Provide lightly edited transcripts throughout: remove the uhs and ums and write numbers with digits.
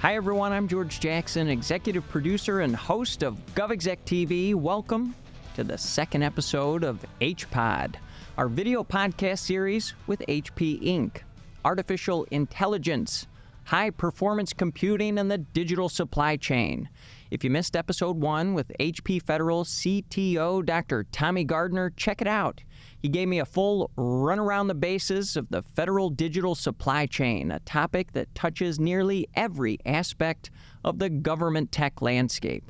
Hi everyone, I'm George Jackson, executive producer and host of GovExec TV. Welcome to the second episode of HPod, our video podcast series with HP Inc. Artificial intelligence, high-performance computing, and the digital supply chain. If you missed episode 1 with HP Federal CTO Dr. Tommy Gardner, check it out. He gave me a full run around the bases of the federal digital supply chain, a topic that touches nearly every aspect of the government tech landscape.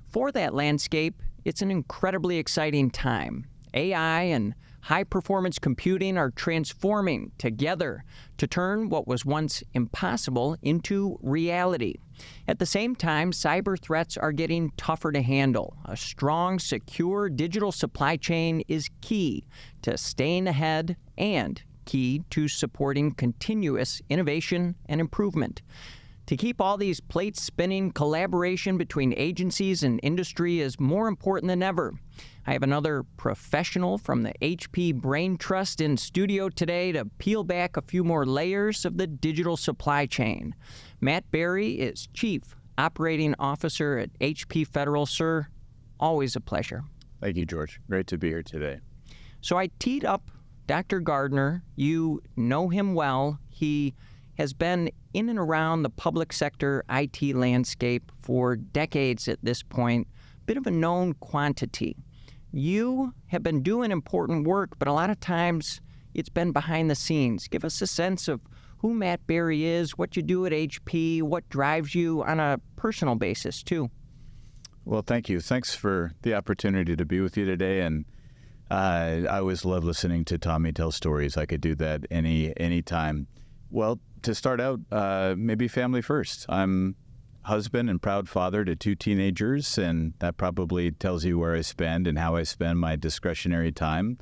For that landscape, it's an incredibly exciting time. AI and high-performance computing are transforming together to turn what was once impossible into reality. At the same time, cyber threats are getting tougher to handle. A strong, secure digital supply chain is key to staying ahead and key to supporting continuous innovation and improvement. To keep all these plates spinning, collaboration between agencies and industry is more important than ever. I have another professional from the HP Brain Trust in studio today to peel back a few more layers of the digital supply chain. Matt Berry is Chief Operating Officer at HP Federal. Sir, always a pleasure. Thank you, George. Great to be here today. So I teed up Dr. Gardner. You know him well. He has been in and around the public sector IT landscape for decades at this point, bit of a known quantity. You have been doing important work, but a lot of times it's been behind the scenes. Give us a sense of who Matt Berry is, what you do at HP, what drives you on a personal basis, too. Well, thank you. Thanks for the opportunity to be with you today. And I always love listening to Tommy tell stories. I could do that any time. Well, to start out, maybe family first. I'm husband and proud father to 2 teenagers, and that probably tells you where I spend and how I spend my discretionary time.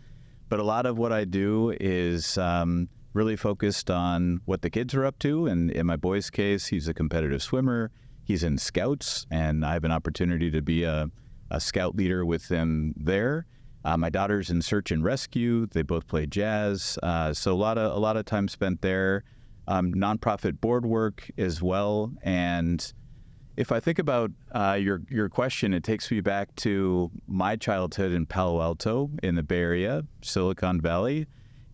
But a lot of what I do is really focused on what the kids are up to. And in my boy's case, he's a competitive swimmer. He's in Scouts, and I have an opportunity to be a Scout leader with them there. My daughter's in search and rescue. They both play jazz. So a lot of time spent there. Nonprofit board work as well. And if I think about your question, it takes me back to my childhood in Palo Alto in the Bay Area, Silicon Valley.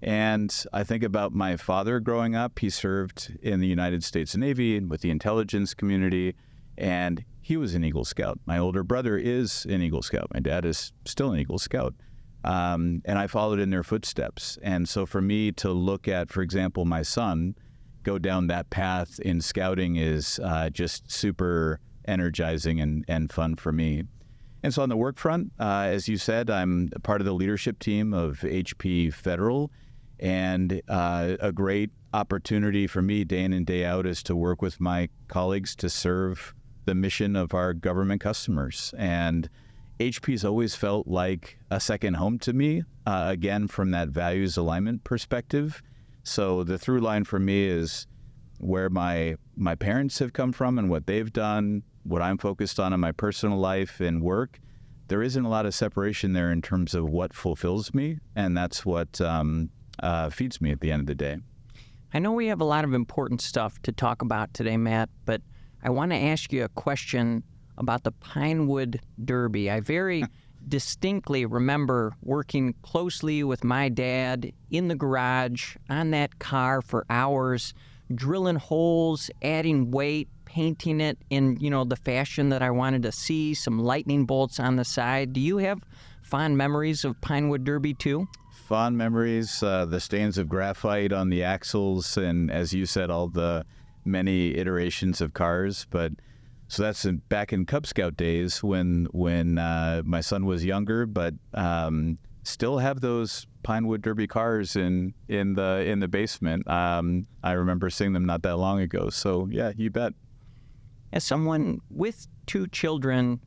And I think about my father growing up. He served in the United States Navy and with the intelligence community, and he was an Eagle Scout. My older brother is an Eagle Scout. My dad is still an Eagle Scout. And I followed in their footsteps. And so for me to look at, for example, my son go down that path in scouting is just super energizing and fun for me. And so on the work front, as you said, I'm a part of the leadership team of HP Federal, and a great opportunity for me day in and day out is to work with my colleagues to serve the mission of our government customers. And HP's always felt like a second home to me, again, from that values alignment perspective. So the through line for me is where my parents have come from and what they've done, what I'm focused on in my personal life and work. There isn't a lot of separation there in terms of what fulfills me, and that's what feeds me at the end of the day. I know we have a lot of important stuff to talk about today, Matt, but I want to ask you a question about the Pinewood Derby. I very distinctly remember working closely with my dad in the garage on that car for hours, drilling holes, adding weight, painting it in, the fashion that I wanted to see, some lightning bolts on the side. Do you have fond memories of Pinewood Derby too? Fond memories, the stains of graphite on the axles, and as you said, all the many iterations of cars. But so that's back in Cub Scout days when my son was younger, but still have those Pinewood Derby cars in the basement. I remember seeing them not that long ago. So yeah, you bet. As someone with 2 children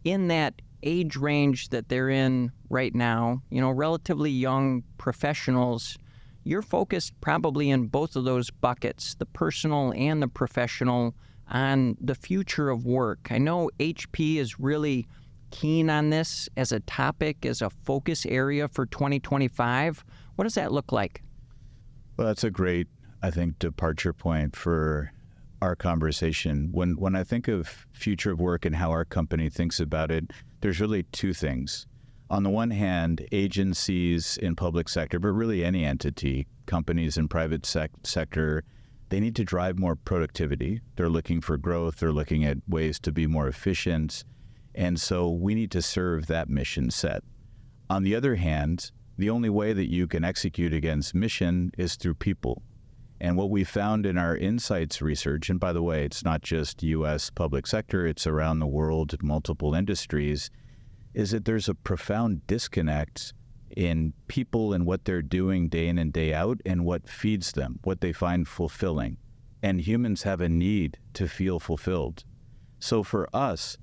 in that age range that they're in right now, relatively young professionals, you're focused probably in both of those buckets, the personal and the professional, on the future of work. I know HP is really keen on this as a topic, as a focus area for 2025. What does that look like? Well, that's a great, I think, departure point for our conversation. When I think of future of work and how our company thinks about it, there's really two things. On the one hand, agencies in public sector, but really any entity, companies in private sector, they need to drive more productivity. They're looking for growth. They're looking at ways to be more efficient. And so we need to serve that mission set. On the other hand, the only way that you can execute against mission is through people. And what we found in our insights research, and by the way, it's not just U.S. public sector, it's around the world, multiple industries, is that there's a profound disconnect in people and what they're doing day in and day out and what feeds them, what they find fulfilling. And humans have a need to feel fulfilled. So for us,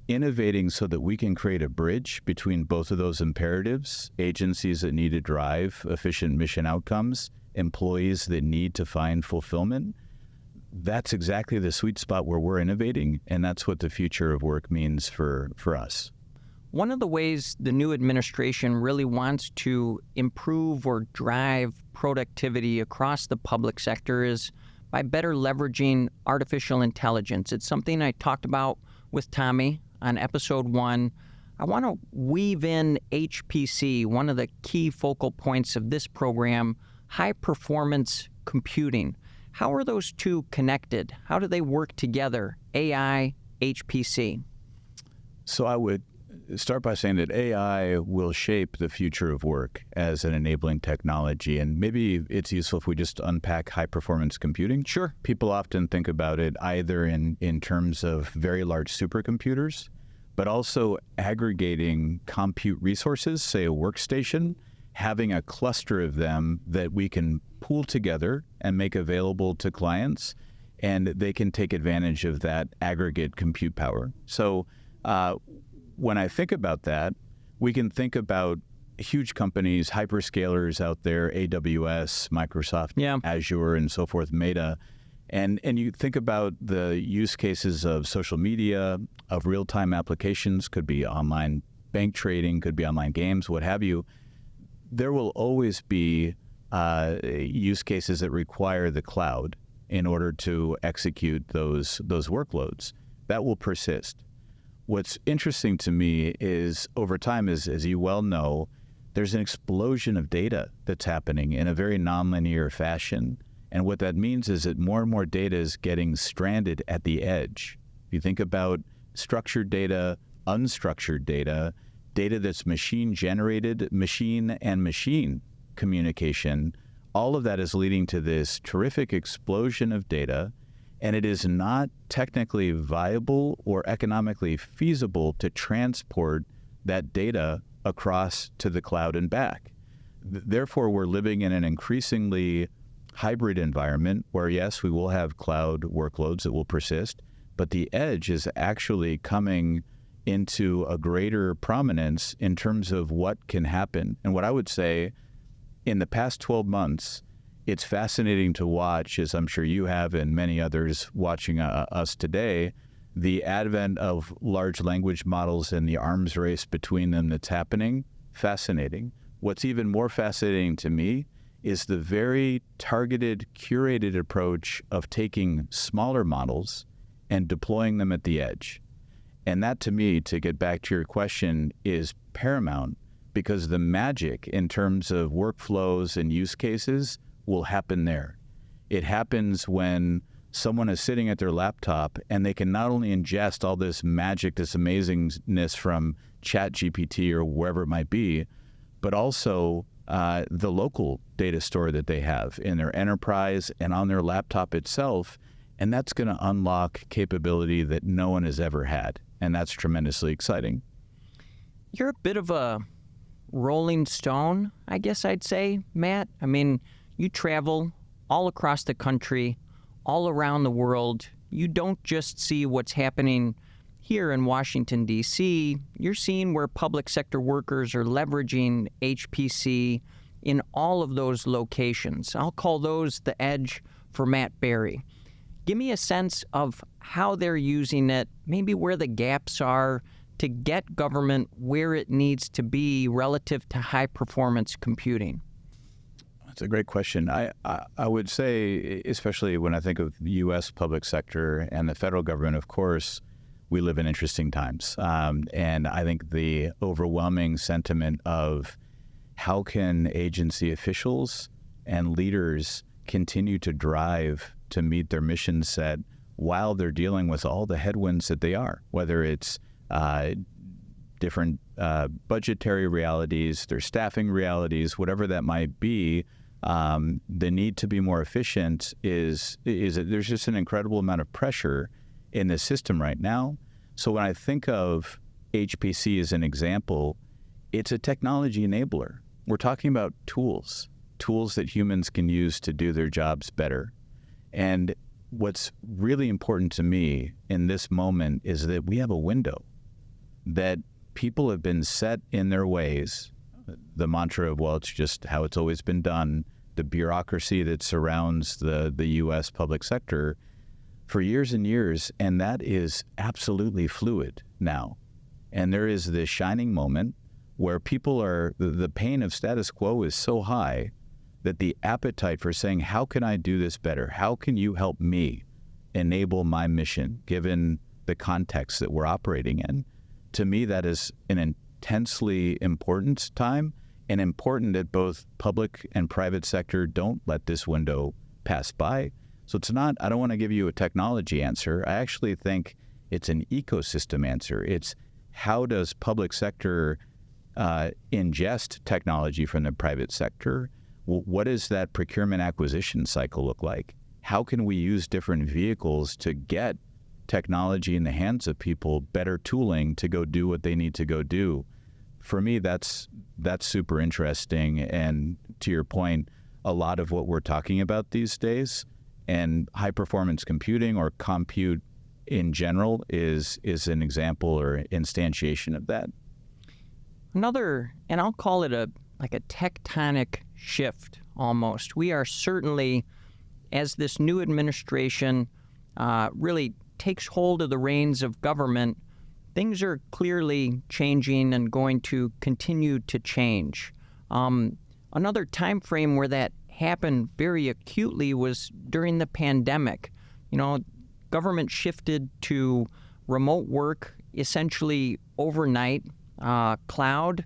innovating so that we can create a bridge between both of those imperatives, agencies that need to drive efficient mission outcomes, employees that need to find fulfillment, that's exactly the sweet spot where we're innovating, and that's what the future of work means for us. One of the ways the new administration really wants to improve or drive productivity across the public sector is by better leveraging artificial intelligence. It's something I talked about with Tommy on episode 1. I want to weave in HPC, one of the key focal points of this program, high-performance computing. How are those two connected? How do they work together, AI, HPC? So I would start by saying that AI will shape the future of work as an enabling technology. And maybe it's useful if we just unpack high-performance computing. Sure. People often think about it either in terms of very large supercomputers, but also aggregating compute resources, say a workstation, having a cluster of them that we can pool together and make available to clients, and they can take advantage of that aggregate compute power. So when I think about that, we can think about huge companies, hyperscalers out there, AWS, Microsoft, Azure, and so forth, Meta. And you think about the use cases of social media, of real-time applications, could be online bank trading, could be online games, what have you. There will always be use cases that require the cloud in order to execute those workloads. That will persist. What's interesting to me is over time, as you well know, there's an explosion of data that's happening in a very nonlinear fashion. And what that means is that more and more data is getting stranded at the edge. If you think about structured data, unstructured data, data that's machine-generated, machine and machine communication, all of that is leading to this terrific explosion of data, and it is not technically viable or economically feasible to transport that data across to the cloud and back. Therefore, we're living in an increasingly hybrid environment where, yes, we will have cloud workloads that will persist, but the edge is actually coming into a greater prominence in terms of what can happen. And what I would say, in the past 12 months, it's fascinating to watch, as I'm sure you have and many others watching us today, the advent of large language models and the arms race between them that's happening. Fascinating. What's even more fascinating to me is the very targeted, curated approach of taking smaller models and deploying them at the edge. And that, to me, to get back to your question, is paramount, because the magic in terms of workflows and use cases will happen there. It happens when someone is sitting at their laptop and they can not only ingest all this magic, this amazingness from ChatGPT or wherever it might be, but also the local data store that they have in their enterprise and on their laptop itself. And that's going to unlock capability that no one has ever had. And that's tremendously exciting. You're a bit of a rolling stone, I guess I'd say, Matt. I mean, you travel all across the country, all around the world. You don't just see what's happening here in Washington, D.C. You're seeing where public sector workers are leveraging HPC in all of those locations. I'll call those the edge for Matt Berry. Give me a sense of how they're using it, maybe where the gaps are to get government where it needs to be relative to high-performance computing. It's a great question. I would say, especially when I think of the U.S. public sector and the federal government, of course, we live in interesting times. And I think the overwhelming sentiment of how can agency officials and leaders continue to drive to meet their mission set while they're dealing with all the headwinds that they are, whether it's different budgetary realities, their staffing realities, whatever that might be. The need to be more efficient is there's just an incredible amount of pressure in the system right now. So when I think of HPC as an example, it's a technology enabler. We're talking about tools that humans can use to do their jobs better. And what's really important to me in this moment is that we have a window that people have been set in their ways. The mantra of, well, it's just how it's always been done, the bureaucracy that surrounds the U.S. public sector for years and years, and that is absolutely fluid now. And there is this shining moment where people are, the pain of status quo is so high that the appetite for saying, how can I do this better? How can you help me enable my mission, given the context that we're operating in? To me, that is an intensely important time, and important that both public and private sector don't let this window pass by. So it's not, I don't want to give you a technology answer. I actually think it's an ecosystem answer. It's how does public sector ingest technology from the private sector? What does that procurement acquisition cycle look like? How can we use different vehicles to get technology in the hands of people, better tooling to go do what they need to go do? For me, that's super interesting. And to your point, a lot of what we're talking about these days and high-performance computing or compute in general is an example or instantiation of that. Another, and I'll call it a tectonic shift almost. We are certainly, as this new administration really takes hold of the reins of government, things are clearly changing and going to continue to change. Another time frame where that happened very acutely was during the pandemic. Government shifted to remote work essentially overnight. Cloud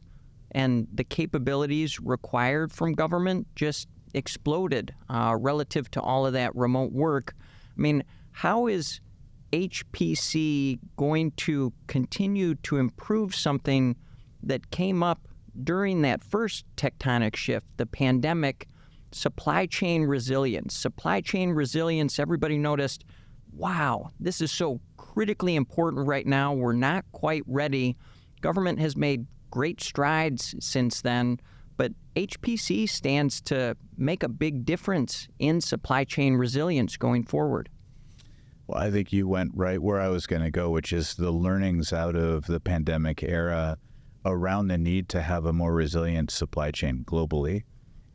and the capabilities required from government just exploded relative to all of that remote work. I mean, how is HPC going to continue to improve something that came up during that first tectonic shift, the pandemic? Supply chain resilience. Supply chain resilience, everybody noticed, wow, this is so critically important right now. We're not quite ready. Government has made great strides since then, but HPC stands to make a big difference in supply chain resilience going forward. Well, I think you went right where I was going to go, which is the learnings out of the pandemic era around the need to have a more resilient supply chain globally.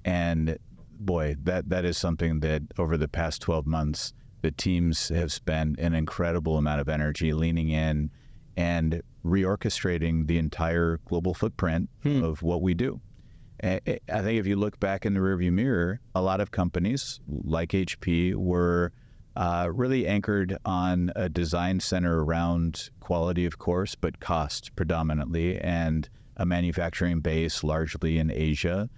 And boy, that is something that over the past 12 months, the teams have spent an incredible amount of energy leaning in and reorchestrating the entire global footprint of what we do. I think if you look back in the rearview mirror, a lot of companies like HP were really anchored on a design center around quality, of course, but cost predominantly, and a manufacturing base largely in Asia,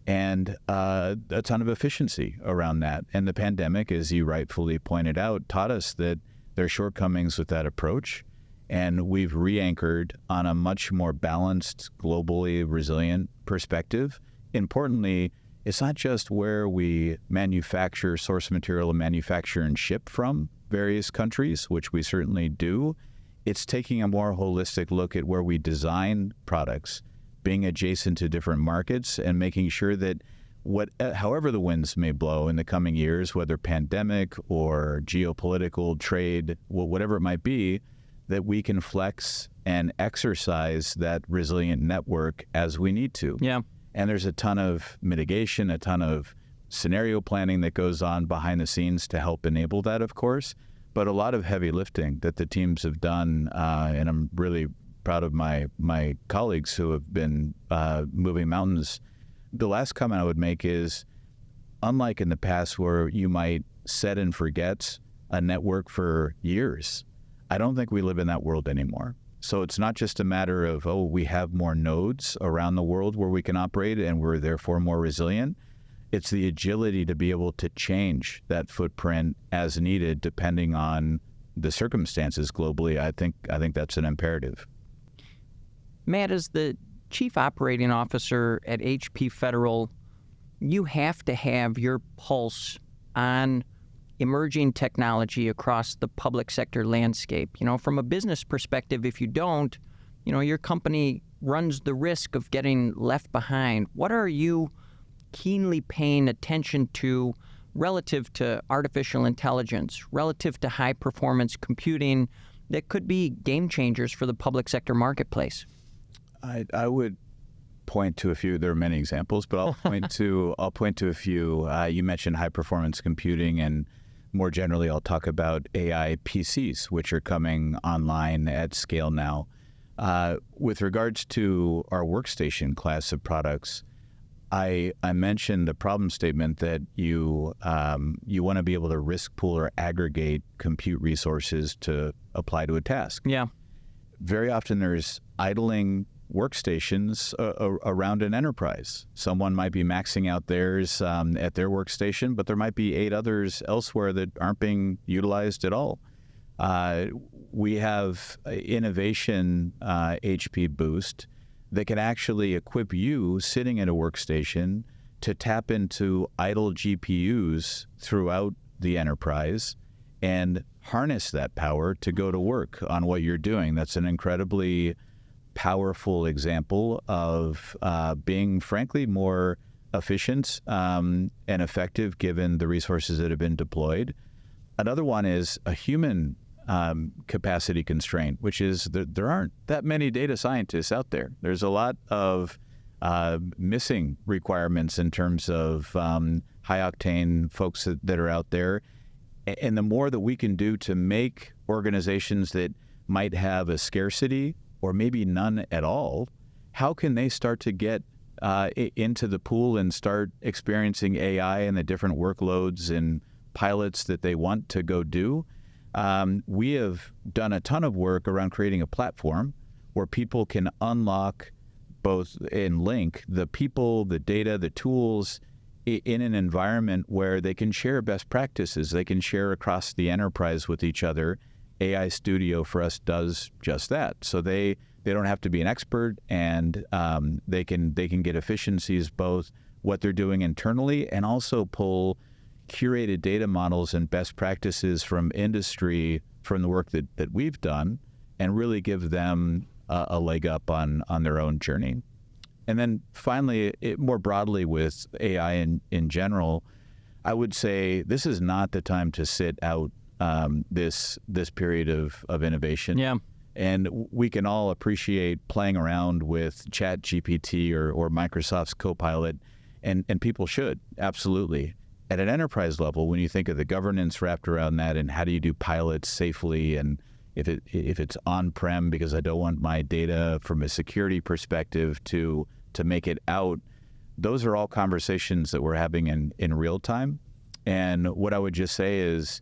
and a ton of efficiency around that. And the pandemic, as you rightfully pointed out, taught us that there are shortcomings with that approach. And we've re-anchored on a much more balanced, globally resilient perspective. Importantly, it's not just where we manufacture, source material, and manufacture and ship from various countries, which we certainly do. It's taking a more holistic look at where we design products, being adjacent to different markets, and making sure that however the winds may blow in the coming years, whether pandemic or geopolitical, trade, whatever it might be, that we can flex and exercise that resilient network as we need to. Yeah. And there's a ton of mitigation, a ton of scenario planning that goes on behind the scenes to help enable that, of course, but a lot of heavy lifting that the teams have done. And I'm really proud of my colleagues who have been moving mountains. The last comment I would make is unlike in the past where you might set and forget a network for years. I don't think we live in that world anymore. So it's not just a matter of, we have more nodes around the world where we can operate and we're therefore more resilient. It's the agility to be able to change that footprint as needed depending on the circumstances globally. I think that's an imperative. Matt, as the Chief Operating Officer at HP Federal, you have to have your pulse on emerging technology across the public sector landscape. From a business perspective, if you don't, your company runs the risk of getting left behind. What are you keenly paying attention to relative to artificial intelligence, relative to high-performance computing that could be game changers for the public sector marketplace? I would point to a few. There are many examples, but I'll point to a few. You mentioned high-performance computing, and more generally, I'll talk about AI PCs, which are coming online at scale now. With regards to our workstation class of products, I mentioned the problem statement that you want to be able to risk pool or aggregate compute resources to apply to a task. Yeah. Very often there's idling workstations around an enterprise. Someone might be maxing out theirs at their workstation, but there might be 8 others elsewhere that aren't being utilized at all. We have innovation HP Boost that can actually equip you sitting at a workstation to tap into idle GPUs throughout the enterprise and harness that power to go to work on what you're doing. That's an incredibly powerful example of being, frankly, more efficient and effective given the resources that have been deployed. Another one is a human capacity constraint, which is that there aren't that many data scientists out there. There's a lot of missing requirements in terms of high-octane folks that are out there. And the more that we can do to make organizations that might have a scarcity or maybe none at all, how can they start to get into the pool and start experiencing AI and the different workloads and pilots that they want to go do? We have done a ton of work around creating a platform where people can unlock both and link the people, the data, the tools in an environment where they can share best practices. They can share across the enterprise with each other. AI Studio for us does just that. So they don't have to be an expert, and they can get efficiencies, both what they're doing internally and also pull curated data models and best practices from industry, from the work that we've done, and really give them a leg up on their own journey. And then finally, more broadly with AI in general, I would say this is not the time to sit out this period of innovation. Yeah. And we can all appreciate playing around with ChatGPT or Microsoft's Copilot, and people should, absolutely. At an enterprise level, when you think of the governance wrapped around that and how do you do pilots safely, and if it's on-prem because I don't want my data from a security perspective to make it out, those are all conversations that we're having in real time. And what I would just say is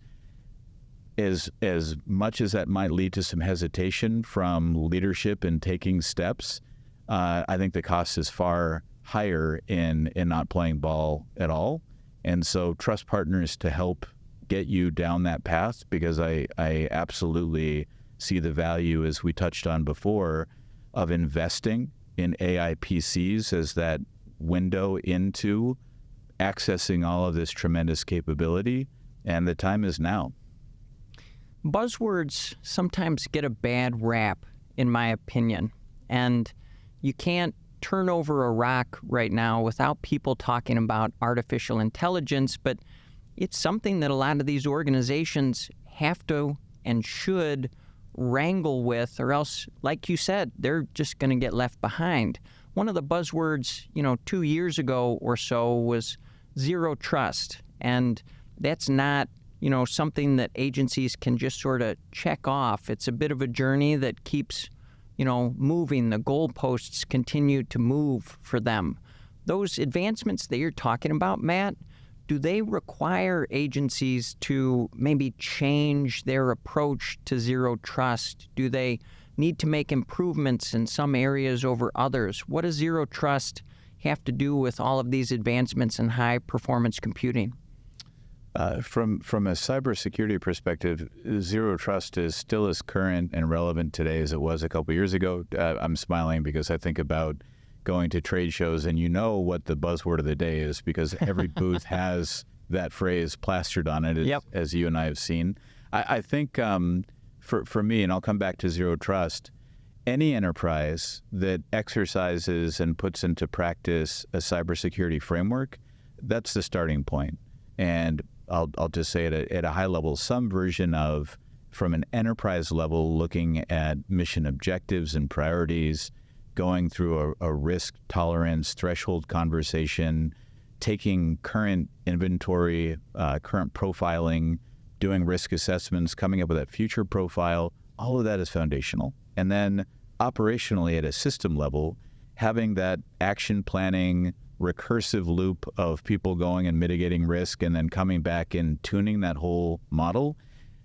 as much as that might lead to some hesitation from leadership in taking steps, I think the cost is far higher in not playing ball at all. And so trust partners to help get you down that path, because I absolutely see the value, as we touched on before, of investing in AI PCs as that window into accessing all of this tremendous capability. And the time is now. Buzzwords sometimes get a bad rap, in my opinion, and you can't turn over a rock right now without people talking about artificial intelligence, but it's something that a lot of these organizations have to and should wrangle with, or else, like you said, they're just going to get left behind. One of the buzzwords, 2 years ago or so was zero trust, and that's not something that agencies can just sort of check off. It's a bit of a journey that keeps moving. The goalposts continue to move for them. Those advancements that you're talking about, Matt, do they require agencies to maybe change their approach to zero trust? Do they need to make improvements in some areas over others? What does zero trust have to do with all of these advancements in high-performance computing? From a cybersecurity perspective, zero trust is still as current and relevant today as it was a couple years ago. I'm smiling because I think about going to trade shows, and you know what the buzzword of the day is because every booth has that phrase plastered on it, as you and I have seen. I think for me, and I'll come back to zero trust, any enterprise that exercises and puts into practice a cybersecurity framework, that's the starting point. And I'll just say it at a high level, some version of, from an enterprise level, looking at mission objectives and priorities, going through a risk tolerance threshold conversation, taking current inventory, current profiling, doing risk assessments, coming up with that future profile, all of that is foundational. And then operationally at a system level, having that action planning, recursive loop of people going and mitigating risk and then coming back and tuning that whole model,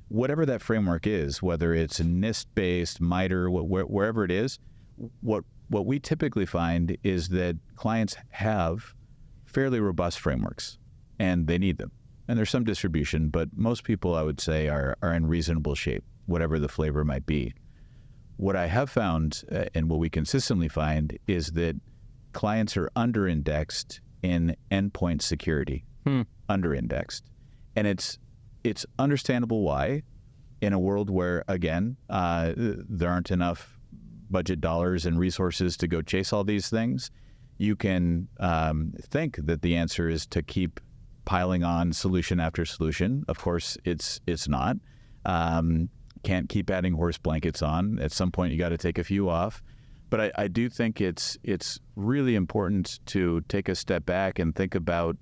whatever that framework is, whether it's NIST-based, MITRE, wherever it is, what we typically find is that clients have fairly robust frameworks and they need them. And there's some distribution, but most people, I would say, are in reasonable shape, whatever the flavor might be. What I have found, and what we consistently find, is that clients are under-indexed in endpoint security, under-indexed. And it's understandable why in a world where, again, there aren't enough budget dollars and resources to go chase all these things. You can think that the answer is to keep piling on solution after solution. Of course, it's not. Can't keep adding horse blankets on. At some point, you got to take a few off. But I do think it's really important to take a step back and think about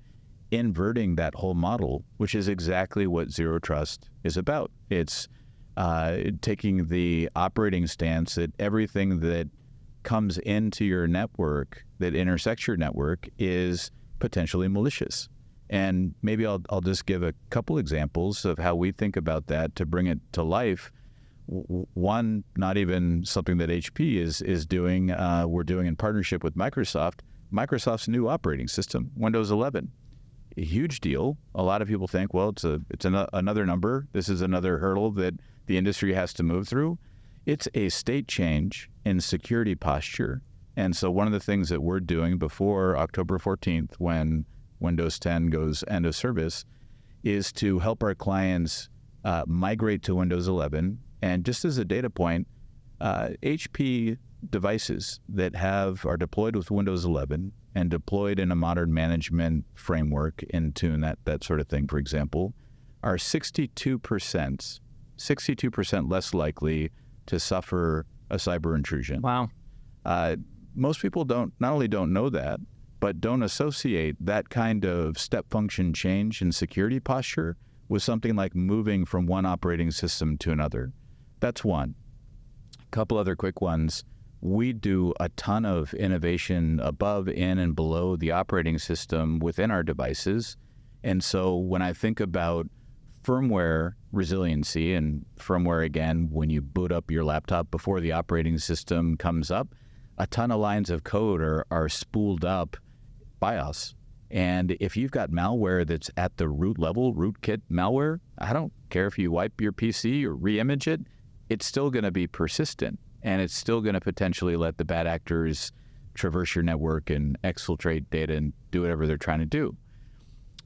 inverting that whole model, which is exactly what zero trust is about. It's taking the operating stance that everything that comes into your network, that intersects your network, is potentially malicious. And maybe I'll just give a couple examples of how we think about that to bring it to life. One, not even something that HP is doing, we're doing in partnership with Microsoft. Microsoft's new operating system, Windows 11. A huge deal. A lot of people think, well, it's another number. This is another hurdle that the industry has to move through. It's a state change in security posture. And so one of the things that we're doing before October 14th, when Windows 10 goes end of service, is to help our clients migrate to Windows 11. And just as a data point, HP devices that are deployed with Windows 11 and deployed in a modern management framework, Intune, that sort of thing, for example, are 62% less likely to suffer a cyber intrusion. Wow. Most people not only don't know that, but don't associate that kind of step function change in security posture with something like moving from one operating system to another. That's one. A couple other quick ones. We do a ton of innovation above, in, and below the operating system within our devices. And so when I think about firmware resiliency, and firmware, again, when you boot up your laptop before the operating system comes up, a ton of lines of code are spooled up BIOS. And if you've got malware that's at the root level, rootkit malware, I don't care if you wipe your PC or re-image it, it's still going to be persistent. And it's still going to potentially let the bad actors traverse your network and exfiltrate data and do whatever they're trying to do.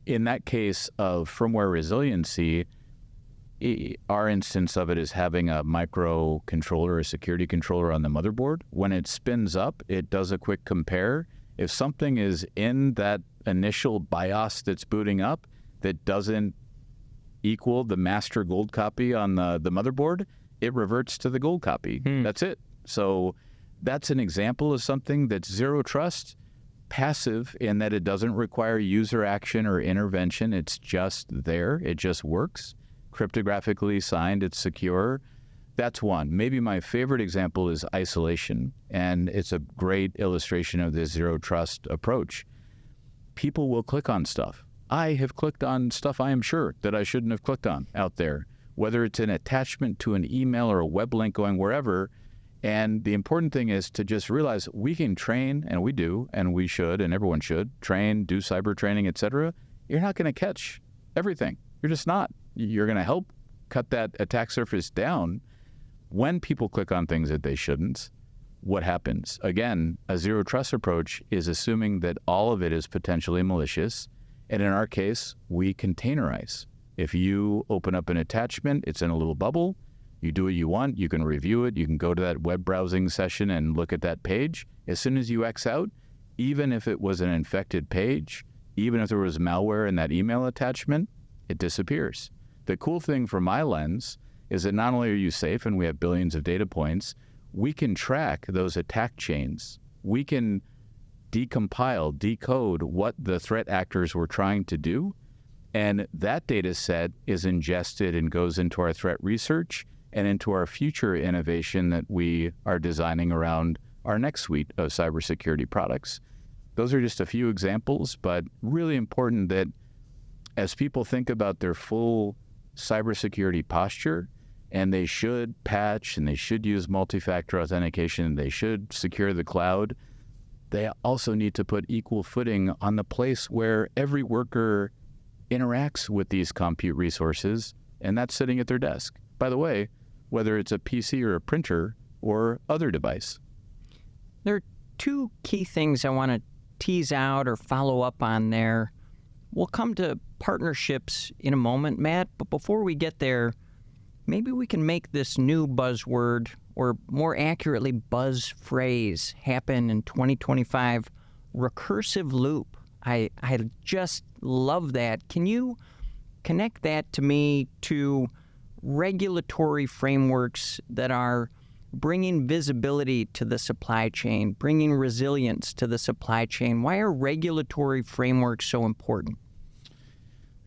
In that case of firmware resiliency, our instance of it is having a microcontroller, a security controller on the motherboard. When it spins up, it does a quick compare. If something is in that initial BIOS that's booting up that doesn't equal the master gold copy on the motherboard, it reverts to the gold copy. That's it. So that's an example of something that's zero trust, passive in that it doesn't require user action or intervention. It's just there. It just works. Cryptographically signed. It's secure. That's one. Maybe my favorite example is isolation, and it's a great illustration of this zero trust approach. People will click on stuff. I have clicked on stuff I am sure that I shouldn't have clicked on out there, whether it's an attachment to an email or a web link going wherever. And the important thing is to just realize we can train, and we do, and we should, and everyone should train, do cyber training, etc. You're not going to catch everything. You're just not. You're going to help cut that attack surface down. When people click on things that they shouldn't, what happens? Again, a zero trust approach is assuming that all of it is potentially malicious. And in our case, we containerize. If you open up an attachment, it's in a little bubble. You do what you want. You can review it. You can go to that web browsing session and look at that page. As soon as you X out, even if it was an infected page, even if there was malware in that email attachment, it disappears. The cool thing from my lens is that not only are you safe and we have billions of data points, we can track those attack chains. We can decompile, decode what the threat actors were trying to do. And that data set is ingested and goes into our threat research and into our future innovation that we are designing around our next suite of cybersecurity products. Those are just a few examples, but really important that as people think about their full cybersecurity posture, and they should patch and they should use multi-factor authentication and they should secure the cloud, they also need to put equal footing on the place where every worker interacts with these compute resources, and that's sitting at their desk. By the way, whether it's a PC or a printer or other device. There are two key things I want to tease out or follow up on there. We'll come to partnerships in a moment, Matt, but before we get there, maybe we can make this new buzzword, or more accurately, buzz phrase, happen in 2025, recursive loop. I just love that. Can you connect that to me to regulatory frameworks that are bringing visibility to the supply chain, bringing resilience to the supply chain? Why are regulatory frameworks so important?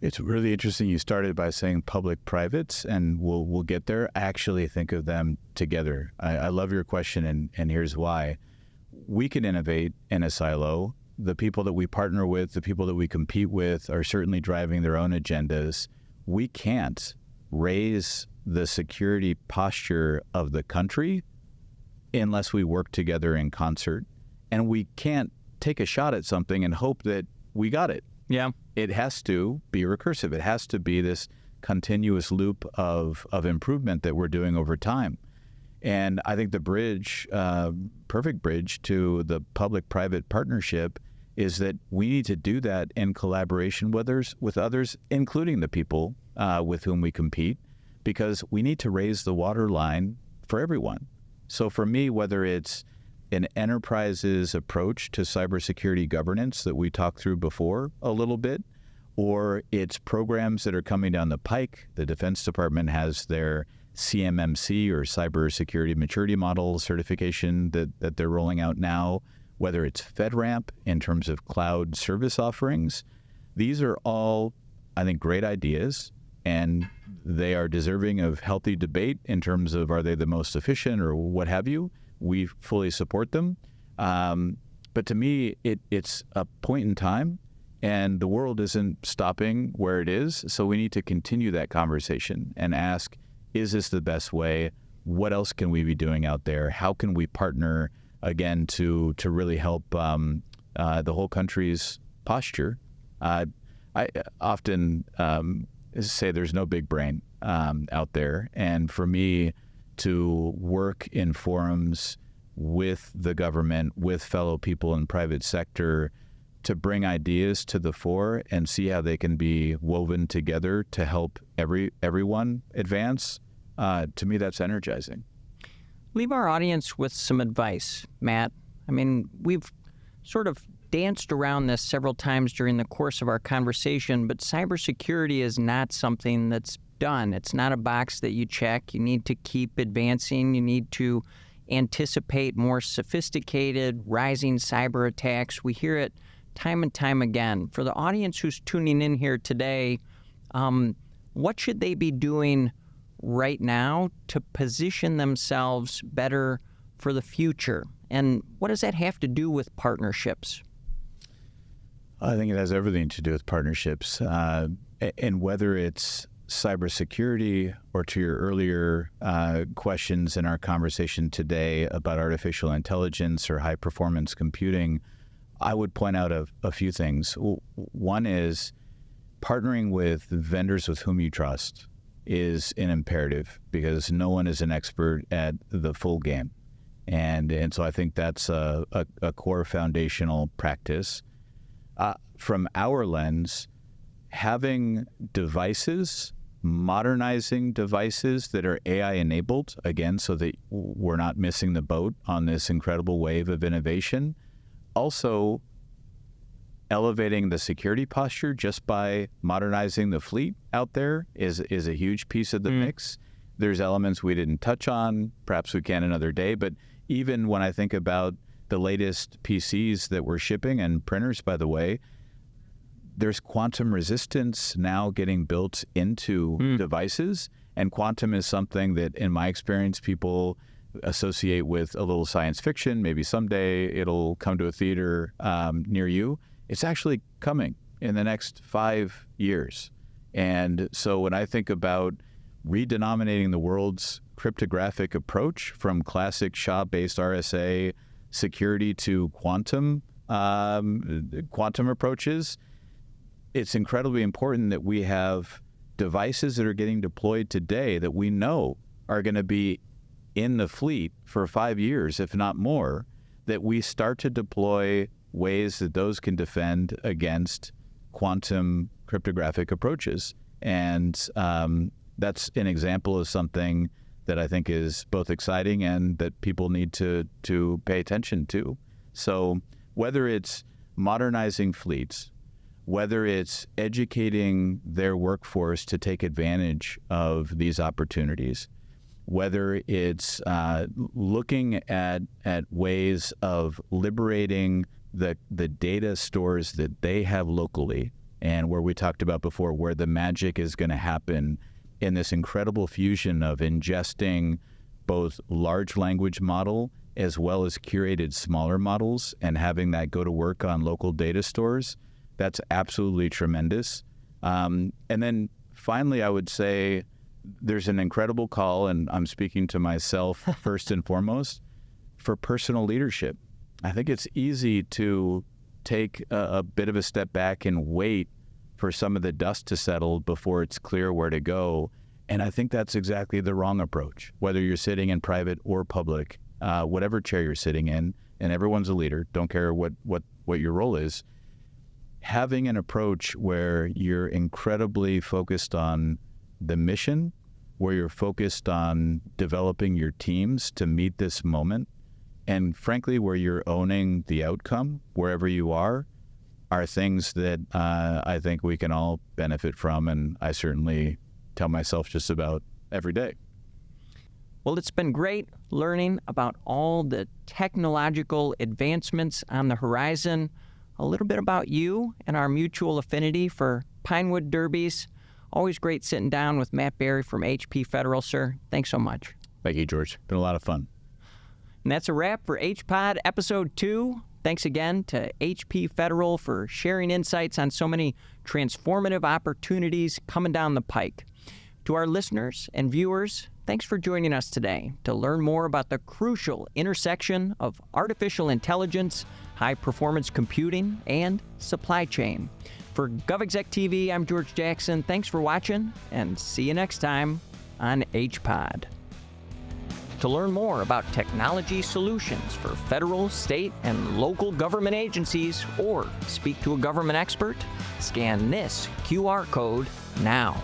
It's really interesting. You started by saying public-privates, and we'll get there. I actually think of them together. I love your question, and here's why. We can innovate in a silo. The people that we partner with, the people that we compete with are certainly driving their own agendas. We can't raise the security posture of the country unless we work together in concert. And we can't take a shot at something and hope that we got it. Yeah. It has to be recursive. It has to be this continuous loop of improvement that we're doing over time. And I think the bridge, perfect bridge to the public-private partnership is that we need to do that in collaboration with others, including the people with whom we compete, because we need to raise the waterline for everyone. So for me, whether it's an enterprise's approach to cybersecurity governance that we talked through before a little bit, or it's programs that are coming down the pike. The Defense Department has their CMMC, or Cybersecurity Maturity Model certification that they're rolling out now, whether it's FedRAMP in terms of cloud service offerings. These are all, I think, great ideas, and they are deserving of healthy debate in terms of are they the most efficient or what have you. We fully support them. But to me, it's a point in time, and the world isn't stopping where it is. So we need to continue that conversation and ask, is this the best way? What else can we be doing out there? How can we partner, again, to really help the whole country's posture? I often say there's no big brain out there. And for me, to work in forums with the government, with fellow people in private sector, to bring ideas to the fore and see how they can be woven together to help everyone advance, to me, that's energizing. Leave our audience with some advice, Matt. I mean, we've sort of danced around this several times during the course of our conversation, but cybersecurity is not something that's done. It's not a box that you check. You need to keep advancing. You need to anticipate more sophisticated, rising cyber attacks. We hear it time and time again. For the audience who's tuning in here today, what should they be doing right now to position themselves better for the future? And what does that have to do with partnerships? I think it has everything to do with partnerships. And whether it's cybersecurity or to your earlier questions in our conversation today about artificial intelligence or high-performance computing, I would point out a few things. One is partnering with vendors with whom you trust is an imperative because no one is an expert at the full game. And so I think that's a core foundational practice. From our lens, having devices, modernizing devices that are AI enabled, again, so that we're not missing the boat on this incredible wave of innovation. Also, elevating the security posture just by modernizing the fleet out there is a huge piece of the mix. There's elements we didn't touch on, perhaps we can another day, but even when I think about the latest PCs that we're shipping, and printers, by the way, there's quantum resistance now getting built into devices, and quantum is something that, in my experience, people associate with a little science fiction. Maybe someday it'll come to a theater near you. It's actually coming in the next 5 years. And so when I think about redenominating the world's cryptographic approach from classic SHA-based RSA security to quantum approaches, it's incredibly important that we have devices that are getting deployed today that we know are going to be in the fleet for 5 years, if not more, that we start to deploy ways that those can defend against quantum cryptographic approaches. And that's an example of something that I think is both exciting and that people need to pay attention to. So whether it's modernizing fleets, whether it's educating their workforce to take advantage of these opportunities, whether it's looking at ways of liberating the data stores that they have locally, and where we talked about before, where the magic is going to happen in this incredible fusion of ingesting both large language model as well as curated smaller models and having that go to work on local data stores. That's absolutely tremendous. And then finally, I would say there's an incredible call, and I'm speaking to myself first and foremost, for personal leadership. I think it's easy to take a bit of a step back and wait for some of the dust to settle before it's clear where to go. And I think that's exactly the wrong approach, whether you're sitting in private or public, whatever chair you're sitting in, and everyone's a leader, don't care what your role is. Having an approach where you're incredibly focused on the mission, where you're focused on developing your teams to meet this moment, and frankly, where you're owning the outcome wherever you are things that I think we can all benefit from, and I certainly tell myself just about every day. Well, it's been great learning about all the technological advancements on the horizon, a little bit about you and our mutual affinity for Pinewood Derbies. Always great sitting down with Matt Berry from HP Federal, sir. Thanks so much. Thank you, George. Been a lot of fun. And that's a wrap for HPod Episode 2. Thanks again to HP Federal for sharing insights on so many transformative opportunities coming down the pike. To our listeners and viewers, thanks for joining us today to learn more about the crucial intersection of artificial intelligence, high-performance computing, and supply chain. For GovExec TV, I'm George Jackson. Thanks for watching, and see you next time on HPod. To learn more about technology solutions for federal, state, and local government agencies, or speak to a government expert, scan this QR code now.